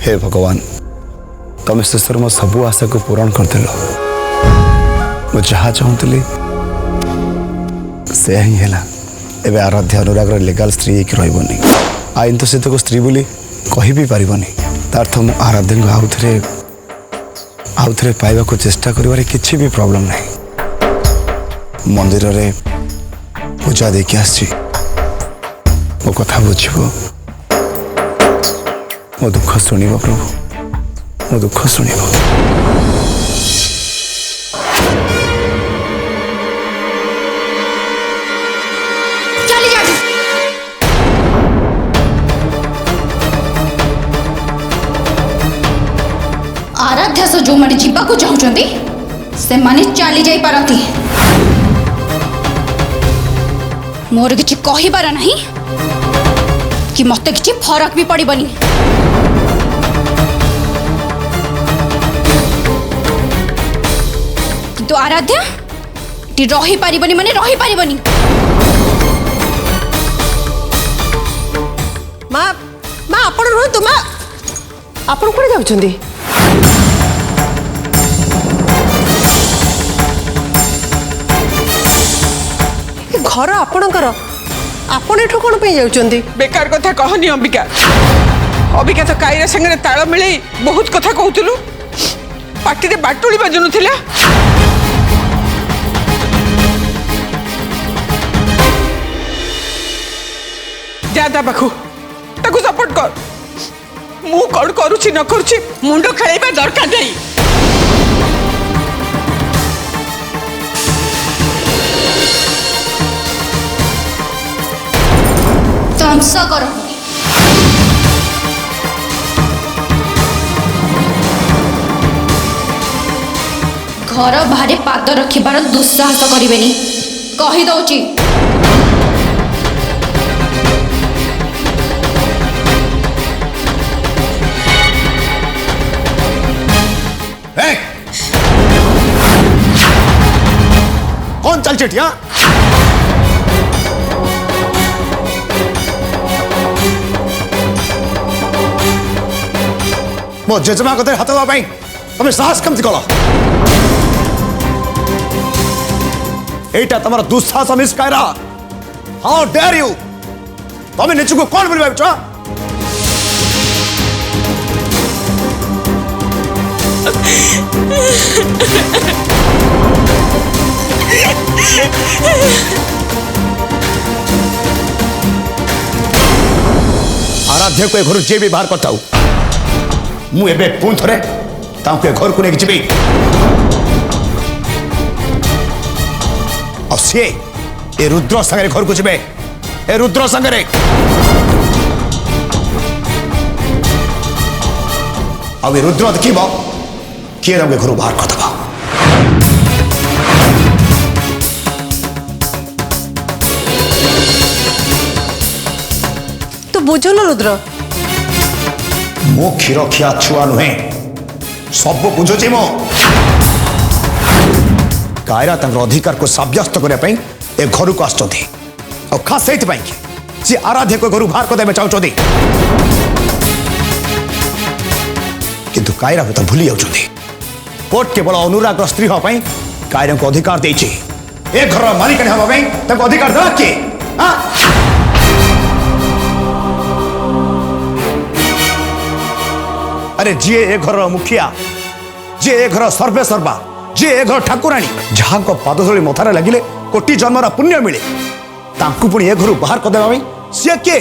हे भगवान तुम शेषर मो सबू आशा को पूरण करदेल मुझे जहाँ चाहूली से ही है एवं आराध्या अनुराग लीगल स्त्री एक रही आईन तो से स्त्री बोली कही भी पारनी तार्थ मु आराध्या को आउ थे पाइबा को चेष्टा करिवारे किछि भी प्रॉब्लम नहीं मंदिर रे पूजा देखी आसी मो कथा बुझिबो मो दुख शुणिबो प्रभु मो दुख शुणिबो आराध्या सो जो माने जीवा को चाहउचंती से माने चली जाई पारती मोर किछि कहिबार नहीं कि मते किछि फरक भी पड़िबनी किंतु आराध्या टी रही पारिबनी माने रही पारिबनी माँ माँ आपण रुहतु माँ आपण कोड़े जाउछंदी घर आपणकर आपण एठो कोन पे जाउछंदी बेकार कथा कहनी अंबिका अबिका तो काईरा संगे ताल मिले बहुत कथा कहतलु पार्टी रे बाटुली बाजनु थिला ज्यादा बाखु ताकू सपोर्ट कर मु कौन करुछि न करुछि मुंडो खेलैबा दरकार नहीं ध्वंस करो घर बाहर पाद रखिबार दुस्साहस करिवेनी कहि दउची कौन चल चिटिया मो जेजमा कते हाथ दवा तुम साहस कमती कल एटा तुम दुस्साहस miss Kaira how dare you तुम निज को कौन बोल आराध्य को घर जे भी बाहर करता मु एबे पुन थरे ताके घर को लेके जीबी और सी ए रुद्र संगे घर को जीबे ए रुद्र संगे अब रुद्र देखब किए तमके घर बाहर कर दबा तो बुझल रुद्र मो क्षीर खिया छुआ नुहे सब बुझुची मो कायरा अधिकार को सब्यस्त करने ए घर को आसुँच खास से सी आराध्य को घर बाहर करदे चाहते किंतु कायरा तो भूली जाऊँच कोर्ट केवल अनुराग स्त्री हाँपाई कायरा को अधिकार देछि ए घर मालिकाणी हाँपाई अधिकार देला किए अरे जी ए घर मुखिया जी ए घर सर्वे सर्वा जी ए घर ठाकुराणी जहाँ पादधूली मथार लगिले कोटी जन्मर पुण्य मिले तांकु पुणी ए घर बाहर करदे सी किए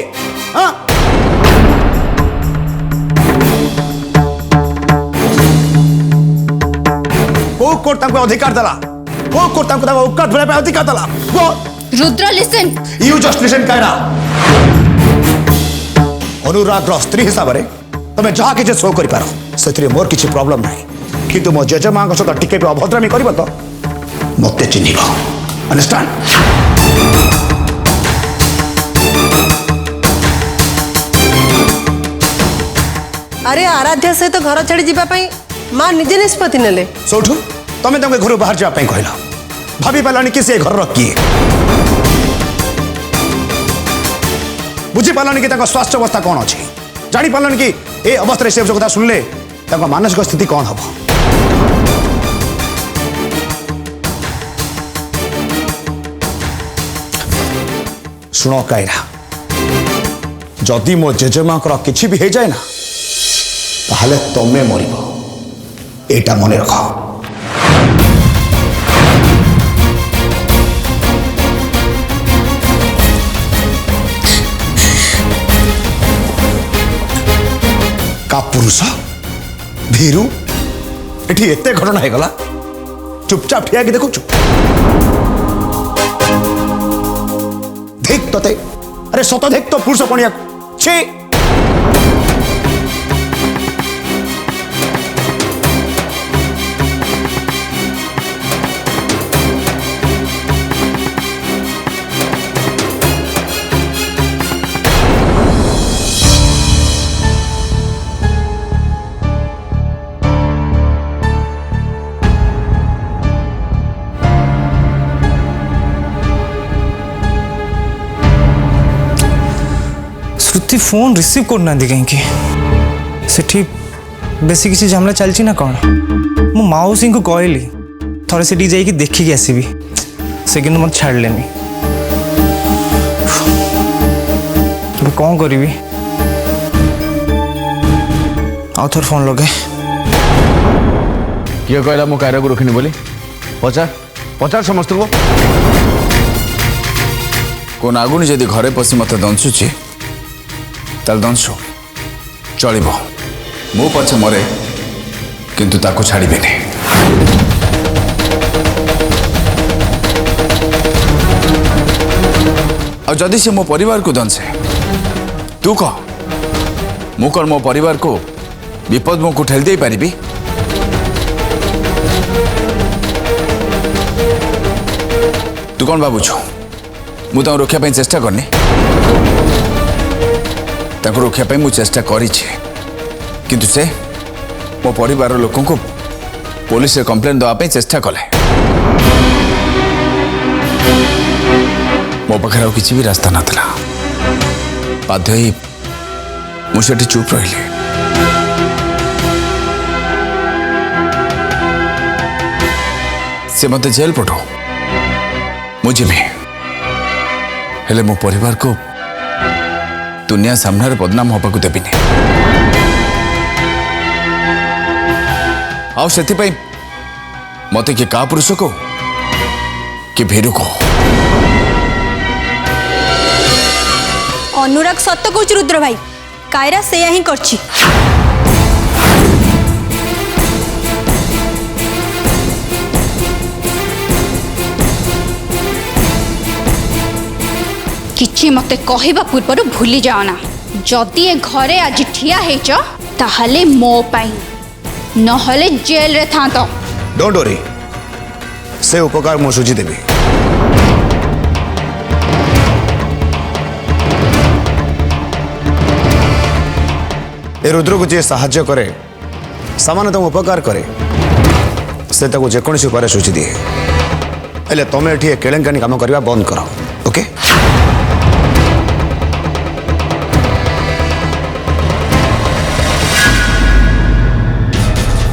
को कोर्ट अधिकार देला को कोर्ट औकात भेला अधिकार देला Rudra listen you just listen Kaira Anurag स्त्री हिसाब से तुम जहाँ कि शो कर मोर किसी प्रॉब्लम ना कि मो जेजेमा सहित टिके भी अभद्रामी कर तो मत चिन्ह अंडरस्टैंड अरे आराध्या सहित घर छाड़ी जावाई माँ निजे निष्पत्ति नेले सोठू तुम घर बाहर जावाई कहल भाभी पारानी कि से घर किए बुझी पारानी कि स्वास्थ्य अवस्था कौन अच्छी जानी पालन कि ए अवस्था से कथा सुनले मानसिक स्थिति कौन हम। शुण कायरा जदि मो जेजेमा किछि भी हो जाए ना ताहले तमे मरिब एटा मन रख। का पुरुष भीरू एठी एते घटना है गला चुपचाप ठिया के देखु देख तते अरे सत देख तो पुरुष पणिया छे। श्रुति फोन रिसीव करना कहीं सेठी बेसी किसी झमेला चलची ना कौन मो मौसी को कहली थोड़े से जाइए देखिकी आसबि से कि मत छाड़लेनी कौन करी आउ थोर फोन लगे किए कहला मो कायरा को रखनी बोली पचार पचार समस्त को कौन आगुनी जदि घरे पशि मत दंशुची ताल दंशु चलिब मो पछे मरे किंतु ताको छाड़िबेनी। आ जदि से मो परिवार को दंशे तू कह मु कौन मो परिवार को विपद मुझको ठेल दे पारिबी। तू कौन भावुछु मु ताऊ रक्षा चेष्टा करनी ताको रक्षा मु चेष्टा करिछि किंतु से मो परिवार लोकों को पुलिस रे कंप्लेन दवा चेष्टा कले मो पाखे किसी भी रास्ता नाला बाध्य ही मुझे चुप रही। से मत जेल पठो मुझे भी हेले मो परिवार को दुनिया सामने बदनाम होगा को देविनी आउ से मत कि का पुरुष को कि भीरू को अनुराग सत्य कहूँ रुद्र भाई कायरा से ही करछि। किछि मते कहबा पूर्व भूली जाओ ना जदि ए घरे आज ठिया हेच ताहले मो पाई नहले जेल रे था तो डोंट वरी से उपकार मो सुझी देबी। ए रुद्र को जे साहाय्य करे सामान्य तुम उपकार करे से ताको जेकोसी उपाय सुझी दिए हेले तमे एठी केलेंकानी काम करबा बंद करो ओके।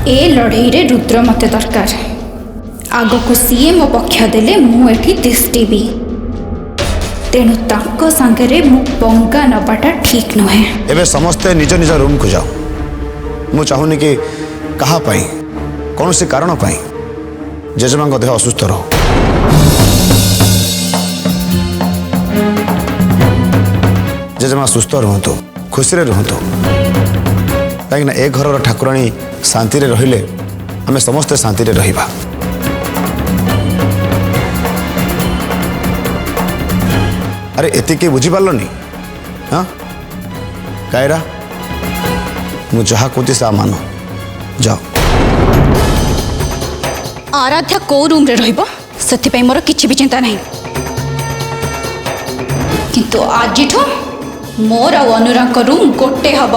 ए लड़ई रे रुद्र मते दरकार आग को सीए मो पक्ष देले मु एठी तिष्टिबी तेणु ताको संगे मु पंगा नबाटा ठीक नुहे। एबे समस्ते निज निज रूम को जाओ मु चाहूनी कि कहा पाई कौन से कारण पाई जेजेमा देह असुस्थ रहो। जेजेमा सुस्थ रुहतु खुशी रुहतु कहीं ए घर ठाकुराणी शांति रहिले आम समस्ते शांति रहिबा। अरे एतिके बुझी पारलनी हाँ कायरा मु जहा कहती सा मान जाओ। आराध्या को रूम रे रहिबो सेति मोर किछि भी चिंता नहीं किंतु आज मोर और अनुराग रूम गोटे हब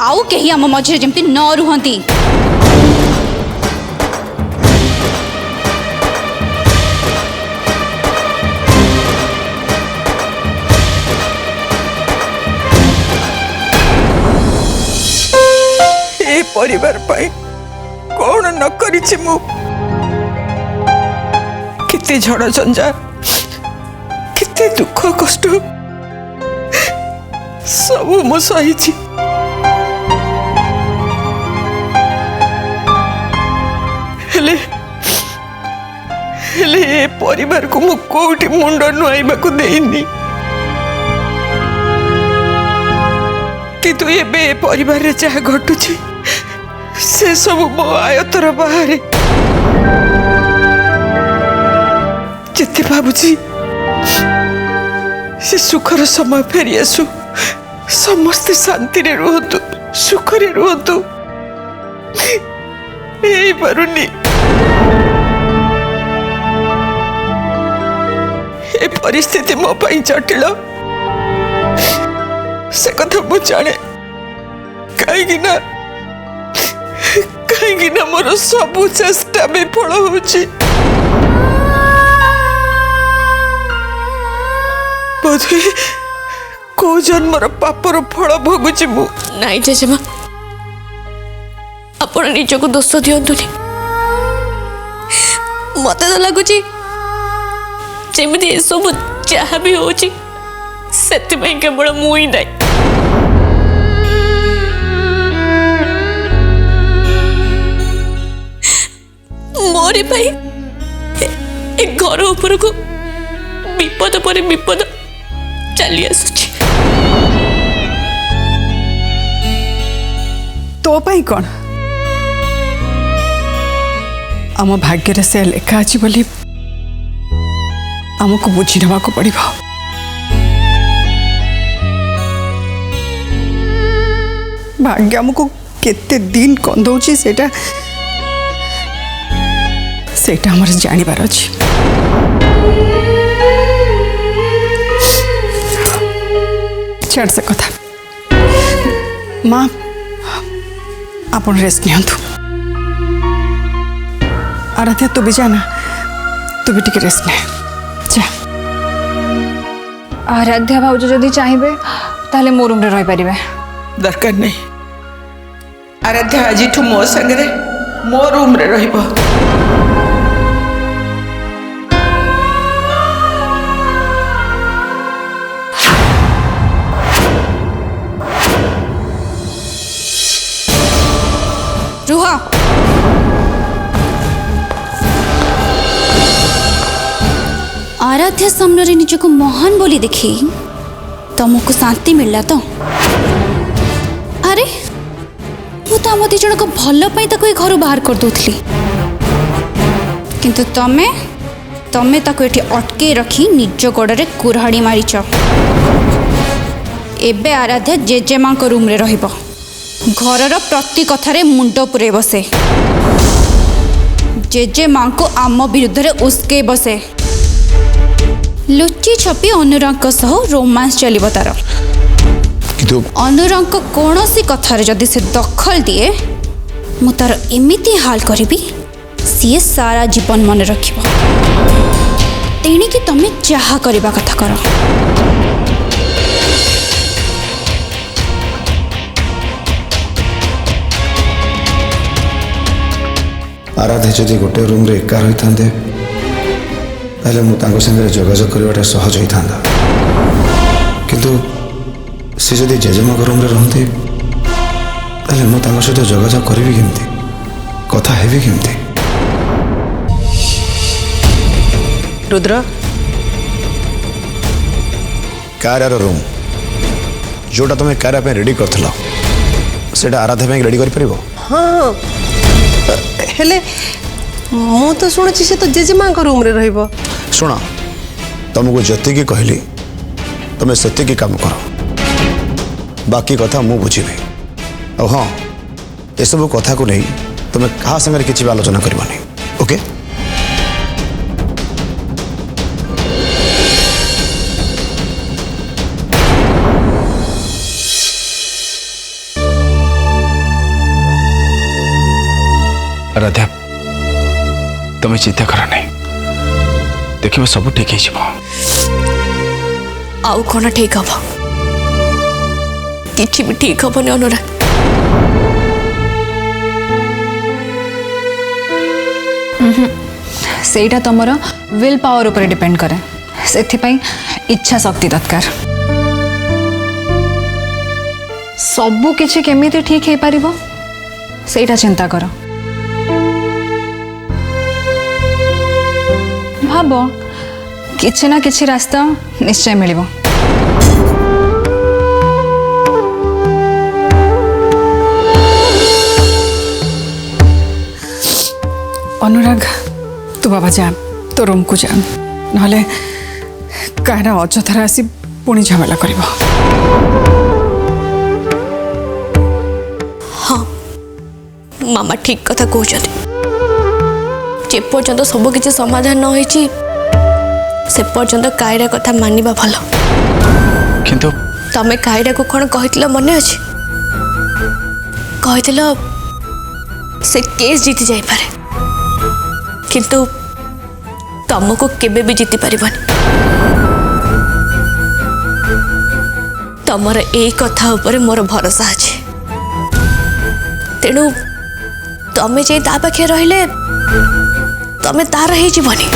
आउ कहीं आम मझे जमती न रुहंती। परिवार पाई कौन न करिछि मु किते झड़ झंझा किते दुख कष्ट सब मु सहिछि हेले हेले ए परिवार को मु कोठी मुंड नुआइबा को देइनी किंतु एबे ए परिवार रे जहा घटुछि से सब मो आयतर बाहर जेते भाबुछि से सुखर समय फेरी आसु समस्ते शांति रे रुहतु सुख रे रुहतु ए पारुनी ए परिस्थिति मो पाई जटिल से कथा मु जाने कहीं ना मोर सबु चेष्टा विफल होछि बोधे को जन्मर पापर फल भोगुछि मु नाई जेजेमा आपण निजको दोष दियंतुनी मते तो लागुछि जेमिति ए सब जहा भी होछि सेति में केवल मुई नै मोरी भाई ए घर ऊपर को विपद पर विपद चली आसुछि तो पाई कौन आम भाग्य से लेखा अच्छी बोली आमको बुझी नवा को पड़िबा भाग्य आमको केते दिन कंदौची सेटा हमर जानिबार अछि छाड़ से कथा माँ आपण रेस्ट नियंतु आराध्या तू भी जाना तू भी टिके रेस्ट ने जा आराध्या भाउज जदि चाहिए ताले मो रूम रे रहि परिबे दरकार नहीं आराध्या आज मो संगे मो रूम रे रहिबो रुहा आराध्या सामने निजको महान बोली देखी तुमको शांति मिलला तो अरे मु तो आम दिजन को भल पाई ताको घर बाहर कर दूथली किंतु तमे ताको एठी अटके रखी निज गोड़े कुरहाड़ी मारिच एबे आराध्या जेजेमा को रूम रे रहिबो घरर प्रति कथारे मुंड पुरे बसे जेजे माँ को आम विरुद्ध रे उस्के बसे लुचि छपी अनुराग सह रोमांस चलिब तार अनुराग कौन सी कथार जदि से दखल दिए मु तार एमिति हाल करी सी सारा जीवन मन रखिब तेणिकी तमे जहा करबा कथा कर आराध्या जदि गोटे रूम रे एका रही था ताले मु तांको संगे जोगाजोग करवाटा सहज होता किंतु सी जदि जेजेमा रूम रे रहते ताले मु तांको सहित जोगाजोग करी केमती कथा हेबी केमती रुद्र कार्यार रूम जोटा तुम कार्य पे रेडी करथलो सेटा आराध्या पे रेडी कर परिबो हाँ हेले मु तो शुणुची से तो जेजेमा रूम रे रहिबो शुण तुमको जति कहली तुम से काम कर बाकी कथा मु बुझी और हाँ ये सब कथा को नहीं तुम क्या संगे किसी भी आलोचना करनी ओके राधा तुम्हें चिंता कर नहीं देखिए सब ठीक है आउ कौन ठीक हम कि भी ठीक हेनी अनुराग सेटा तुमर विल पावर ऊपर डिपेंड करे से इच्छा शक्ति दरकार सबू किछि केमिति ठीक है पारिबो सेटा चिंता कर भाब किछि ना किछि रास्ता निश्चय मिलिबो अनुराग तू बाबा जा तो रूम को जा नहले कायरा अजथार आसी पुणी झमेला करिबो हाँ मामा ठीक कथा कहते जे पर्यंत सब किसी समाधान न होइछि से पर्यंत कायरा कथा मानिबा भल किंतु तमे कायरा को कौन कहितला मने अछि कहितला से केस जीति जाई पारे किंतु तुमको केबे भी जीति पारिबनी तमर ए कथा ऊपर मोर भरोसा अछि तेणु तमे जे ता पाखे रहिले तमे तार ही जीवनी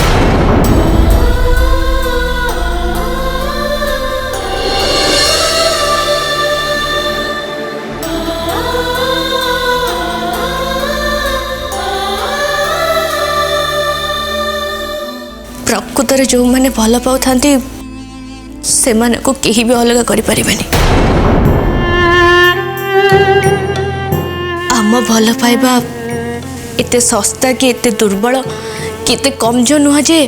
प्रकृतर जो मैंने भल पाऊ से माने को केही भी अलग करि परिबेनी आम भल पाइबा एते सस्ता कि एते दुर्बल कि एते कमजोर नुह जे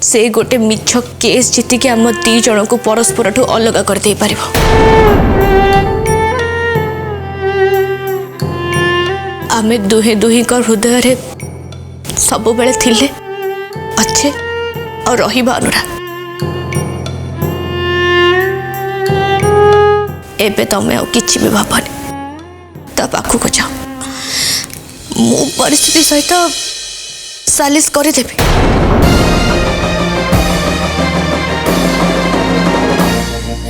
से गोटे मिछ केस जीति के आम दी जन को परस्पर ठू अलग कर दे पारिबो आमे दुहे दुही कर हृदय रे सब बेले थिले अच्छे और रहिबा अनुराग एबे तमे और किछि भी भाबनी ता पाखु को जाओ मु परिस्थिति सहित सालिस कर देबी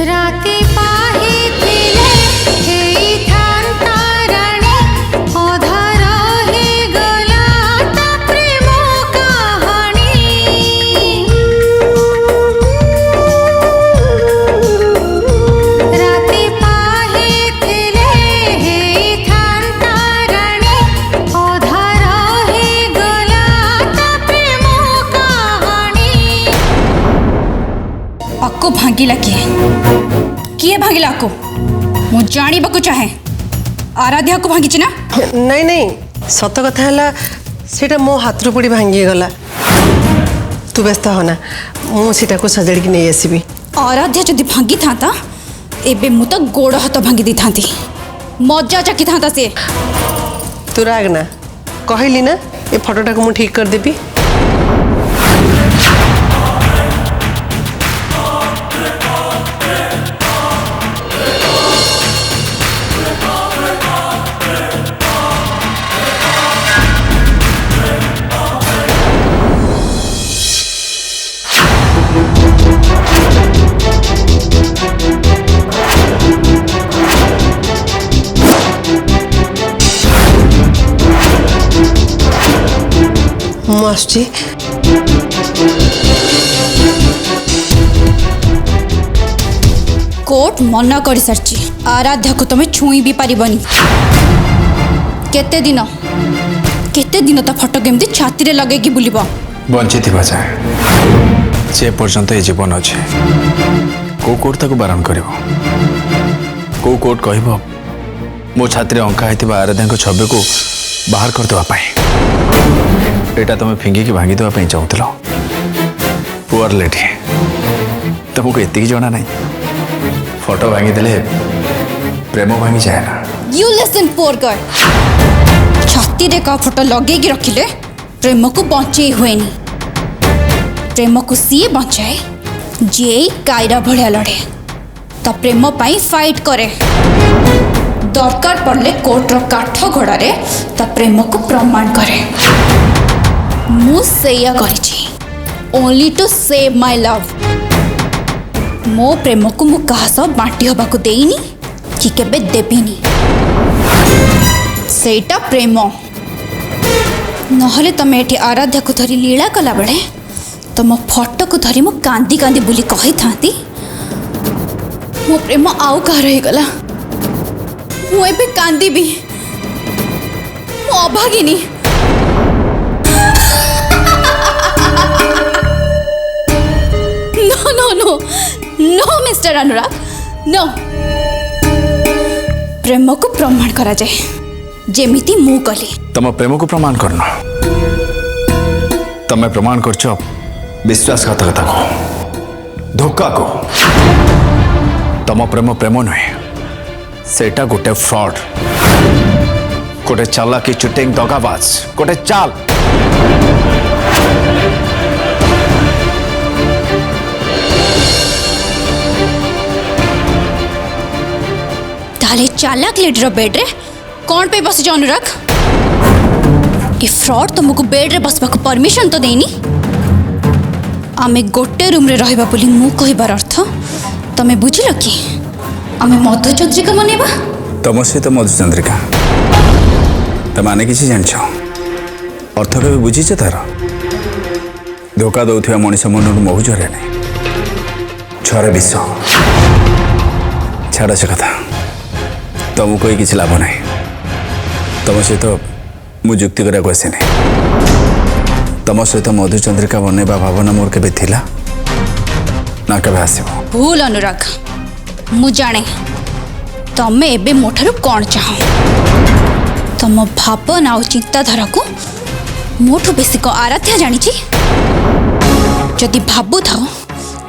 राती पाही थिले हेई थांता रानी अधार हे गला ता प्रेम कहानी राती पाही थिले हेई थांता रानी अधार हे गला ता प्रेम कहानी अक्को भांगिला किए भांगिला अक्को मु जानिबाकु चाहे आराध्या को भांगी ना नहीं नहीं सत कथा है सेटा मो हाथ पड़ी भांगी गला तू व्यस्त होना मुझे को सजाड़ की नहीं आसबि आराध्या जदि भांगी था एबे मु तो गोड़ हाथ भांगी दी थांती मजा चाकी था से तू राग ना कहली ना ये फोटोटा को मुझे ठीक कर देबी मुझे कोर्ट मना कर सारी आराध्या को तुम्हें छुई भी पारिबनी केते दिन ता फोटो केमती छाती रे लगेगी बुलिबो बंची थी जाए से पर्यंत ये जीवन अच्छे को कोर्ट ताको बारण करिवो को कोर्ट कहबो मो छाती रे अंका हेतिबा आराध्या को छवि को बाहर कर देवा पाए एटा तुम फिंगी की भांगी देवा चाहूल पुअर लेडी तुमको एति जना नहीं फोटो भांगी देले प्रेम भांगी जाए ना यू लिसन पोर गर्ल छाती रे का फोटो लगे की रखिले प्रेम को बचे हुए नहीं प्रेम को सी बचाए जे कायरा भलिया लड़े ता प्रेम पाई फाइट करे दरकार पड़ले कोर्ट रो काठ घोड़ा रे ता प्रेम को प्रमाण करे मु सेया करिछि only to save my love मो प्रेम को मु कहा सब बांटी हबा को देइनी कि केबे देबिनी सेटा प्रेम नहले तमे एठी आराध्या को धरी लीला कला बेले तुम फोटो को धरी मु कांदी कांदी बुली कही थांती मो प्रेम आउ कह रही गला मु एबे कांदी भी मु अभागिनी no no no no mister Anurag no प्रेम को प्रमाण करा जाए जेमिति मु कली तम प्रेम को प्रमाण करना तमें प्रमाण करछ विश्वासघातकता को धोखा को तम प्रेम प्रेम नुहे सेटा गोटे फ्रॉड गोटे चालाकी चुटिंग दगाबाज गोटे चाल ताले चालाक लीडर बेड रे कौन पे बस अनुराग ये फ्रॉड तुमको बेड रे बसवा को परमिशन तो देनी आमे गोटे रूम रे रहबा बोली मु कहिबार अर्थ तमे बुझिल कि आमे मधुचंद्रिका मनेबा तम सहित मधुचंद्रिका तमाने किसी जान अर्थ के बुझीच तार धोखा दौथुवा मनीष मन महु झरे नहीं छरे विष छाड़ से कथा तुमको कोई किसी लाभ ना तुम सहित मु जुक्ति करा आसे तुम सहित मधुचंद्रिका बनवा भावना मोर के थिला ना केबे आसीबो भूल अनुराग मु जाने तमे एबे मोठारु कौन चाह तम भावना और चिंताधारा को मोठू बेसी को आराध्या जानी जदि भाबु थाओ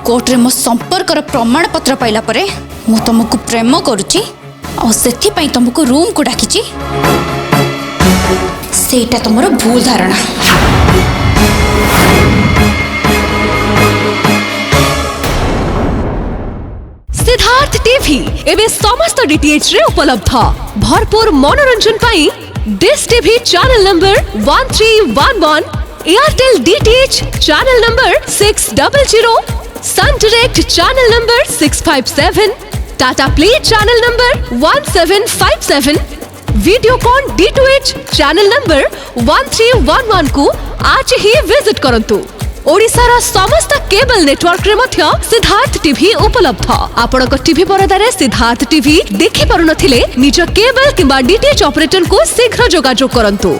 कोर्ट रे मो संपर्क प्रमाण पत्र पाइला परे मु तुमको प्रेम करुची और सेथि पई तुमको रूम को डाकिची सेटा तुमरो भूल धारणा सिद्धार्थ टीवी एवं समस्त डीटीएच रे उपलब्ध भरपूर मनोरंजन पाई dish TV channel number 1311 Airtel DTH channel number 600 Sun Direct channel number 657 Tata play channel number 1757 Videocon D2H channel number 1311 को आज ही विजिट करंतु ओडिसार समस्त केबल नेटवर्क रे मध्य सिद्धार्थ टीवी उपलब्ध आपण को टीवी परदारे सिद्धार्थ टीवी देखि पारु नथिले निज केबल किंबा डीटीएच ऑपरेटर को शीघ्र जोगाजोग करंतु।